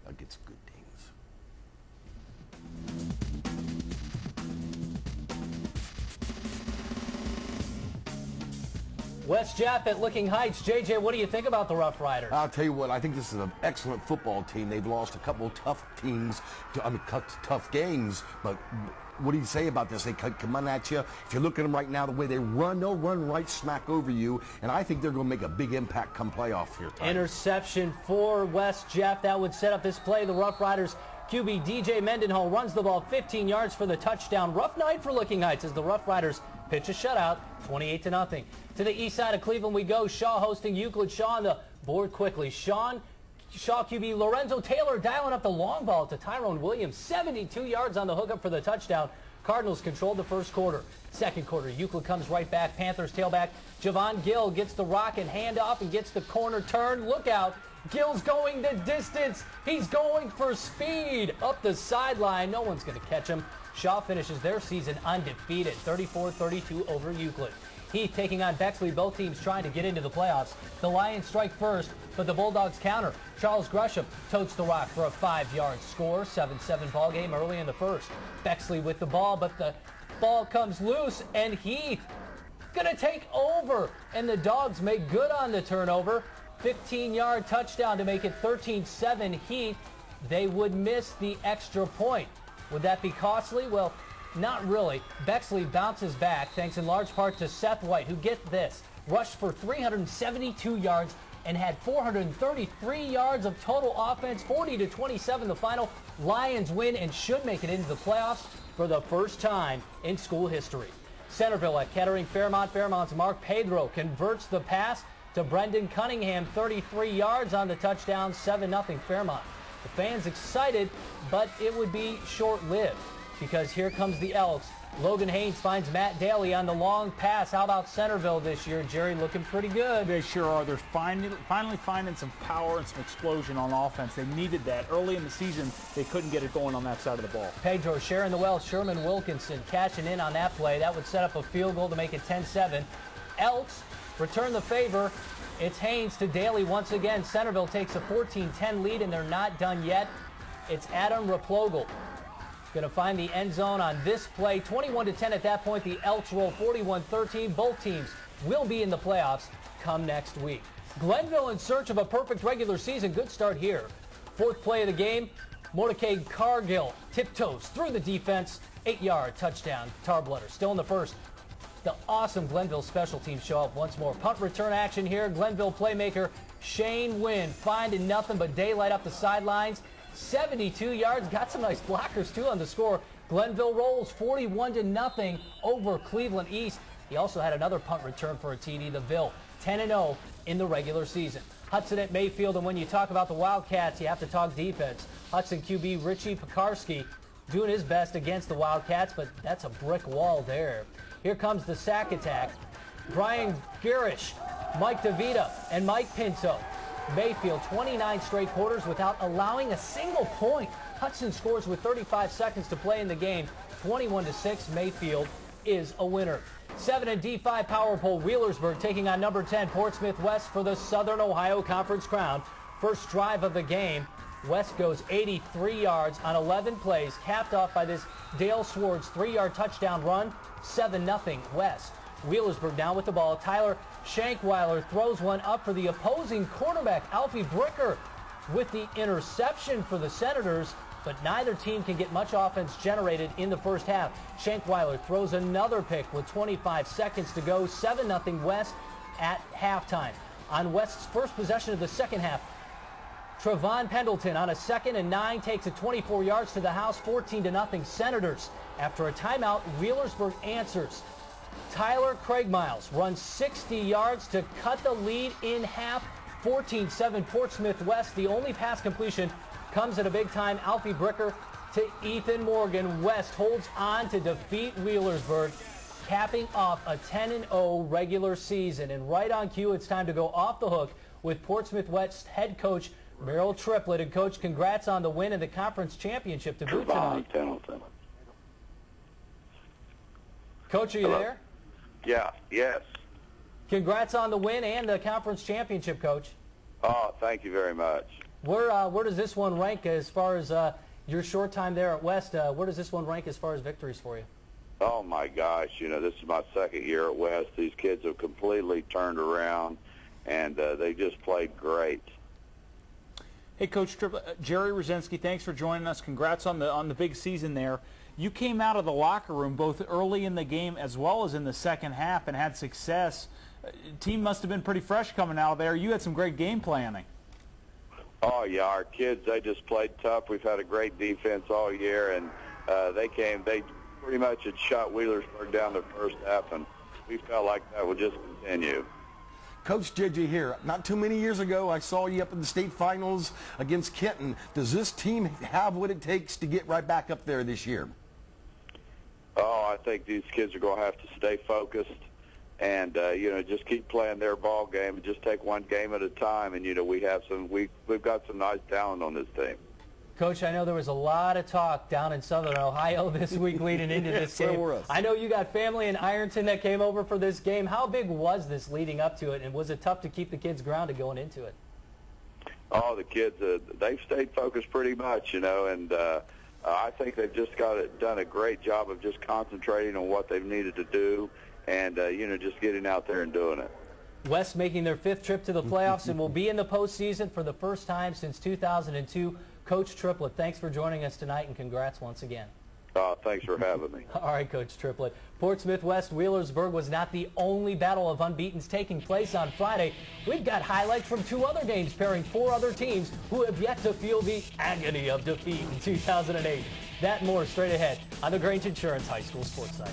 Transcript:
against good teams. West Jeff at Licking Heights. JJ, what do you think about the Rough Riders? I'll tell you what, I think this is an excellent football team. They've lost a couple of tough teams, tough games, but what do you say about this? They come on at you. If you look at them right now, the way they run, they'll run right smack over you, and I think they're going to make a big impact come playoff here. Interception for West Jeff. That would set up this play. The Rough Riders QB DJ Mendenhall runs the ball 15 yards for the touchdown. Rough night for Licking Heights as the Rough Riders pitch a shutout, 28-0. To the east side of Cleveland we go. Shaw hosting Euclid. Shaw on the board quickly. Shaw QB Lorenzo Taylor dialing up the long ball to Tyrone Williams. 72 yards on the hookup for the touchdown. Cardinals controlled the first quarter. Second quarter, Euclid comes right back. Panthers tailback Javon Gill gets the rock and handoff and gets the corner turn. Look out. Gill's going the distance. He's going for speed up the sideline. No one's going to catch him. Shaw finishes their season undefeated, 34-32 over Euclid. Heath taking on Bexley, both teams trying to get into the playoffs. The Lions strike first, but the Bulldogs counter. Charles Gresham totes the rock for a 5-yard score. 7-7 ball game early in the first. Bexley with the ball, but the ball comes loose, and Heath gonna take over, and the Dogs make good on the turnover. 15-yard touchdown to make it 13-7 Heath. They would miss the extra point. Would that be costly? Well, not really. Bexley bounces back thanks in large part to Seth White, who, get this, rushed for 372 yards and had 433 yards of total offense. 40-27 the final. Lions win and should make it into the playoffs for the first time in school history. Centerville at Kettering Fairmont. Fairmont's Mark Pedro converts the pass to Brendan Cunningham. 33 yards on the touchdown. 7-0 Fairmont. The fans excited, but it would be short-lived because here comes the Elks. Logan Haynes finds Matt Daly on the long pass. How about Centerville this year? Jerry, looking pretty good. They sure are. They're finally finding some power and some explosion on offense. They needed that. Early in the season, they couldn't get it going on that side of the ball. Pedro sharing the well. Sherman Wilkinson cashing in on that play. That would set up a field goal to make it 10-7. Elks return the favor. It's Haynes to Daly once again. Centerville takes a 14-10 lead, and they're not done yet. It's Adam Raplogle going to find the end zone on this play. 21-10 at that point. The Elks roll 41-13. Both teams will be in the playoffs come next week. Glenville in search of a perfect regular season. Good start here. Fourth play of the game. Mordecai Cargill tiptoes through the defense. 8-yard touchdown. Tarblutter still in the first. The awesome Glenville special teams show up once more. Punt return action here. Glenville playmaker Shane Wynn finding nothing but daylight up the sidelines. 72 yards. Got some nice blockers, too, on the score. Glenville rolls 41-0 over Cleveland East. He also had another punt return for a TD. The Ville 10-0 in the regular season. Hudson at Mayfield, and when you talk about the Wildcats, you have to talk defense. Hudson QB Richie Pekarski doing his best against the Wildcats, but that's a brick wall there. Here comes the sack attack. Brian Garish, Mike DeVita, and Mike Pinto. Mayfield 29 straight quarters without allowing a single point. Hudson scores with 35 seconds to play in the game. 21-6. Mayfield is a winner. 7 and D5 power poll. Wheelersburg taking on number 10 Portsmouth West for the Southern Ohio Conference crown. First drive of the game. West goes 83 yards on 11 plays, capped off by this Dale Swartz 3-yard touchdown run. 7-0 West. Wheelersburg now with the ball. Tyler Shankweiler throws one up for the opposing quarterback, Alfie Bricker, with the interception for the Senators, but neither team can get much offense generated in the first half. Shankweiler throws another pick with 25 seconds to go. 7-0 West at halftime. On West's first possession of the second half, Trevon Pendleton on a 2nd and 9 takes it 24 yards to the house. 14-0 Senators. After a timeout, Wheelersburg answers. Tyler Craigmiles runs 60 yards to cut the lead in half. 14-7 Portsmouth West. The only pass completion comes at a big time. Alfie Bricker to Ethan Morgan. West holds on to defeat Wheelersburg, capping off a 10-0 regular season. And right on cue, it's time to go off the hook with Portsmouth West head coach Merrill Triplett. And Coach, congrats on the win in the conference championship to boot tonight. Pendleton. Coach, are you there? Yeah, yes. Congrats on the win and the conference championship, Coach. Oh, thank you very much. Where does this one rank as far as your short time there at West? Where does this one rank as far as victories for you? Oh, my gosh. This is my second year at West. These kids have completely turned around, and they just played great. Hey, Coach Triplett, Jerry Rosinski, thanks for joining us. Congrats on the big season there. You came out of the locker room both early in the game as well as in the second half and had success. Team must have been pretty fresh coming out of there. You had some great game planning. Oh, yeah, our kids, they just played tough. We've had a great defense all year, and they pretty much had shut Wheelersburg down the first half, and we felt like that would just continue. Coach, did you hear? Not too many years ago, I saw you up in the state finals against Kenton. Does this team have what it takes to get right back up there this year? Oh, I think these kids are going to have to stay focused and, just keep playing their ball game and just take one game at a time. And, we've got some nice talent on this team. Coach, I know there was a lot of talk down in Southern Ohio this week leading into this game. I know you got family in Ironton that came over for this game. How big was this leading up to it, and was it tough to keep the kids grounded going into it? Oh, the kids, they've stayed focused pretty much, and I think they've just done a great job of just concentrating on what they've needed to do and, just getting out there and doing it. West making their 5th trip to the playoffs and will be in the postseason for the first time since 2002. Coach Triplett, thanks for joining us tonight, and congrats once again. Thanks for having me. All right, Coach Triplett. Portsmouth West Wheelersburg was not the only battle of unbeatens taking place on Friday. We've got highlights from 2 other games pairing 4 other teams who have yet to feel the agony of defeat in 2008. That and more straight ahead on the Grange Insurance High School Sports Site.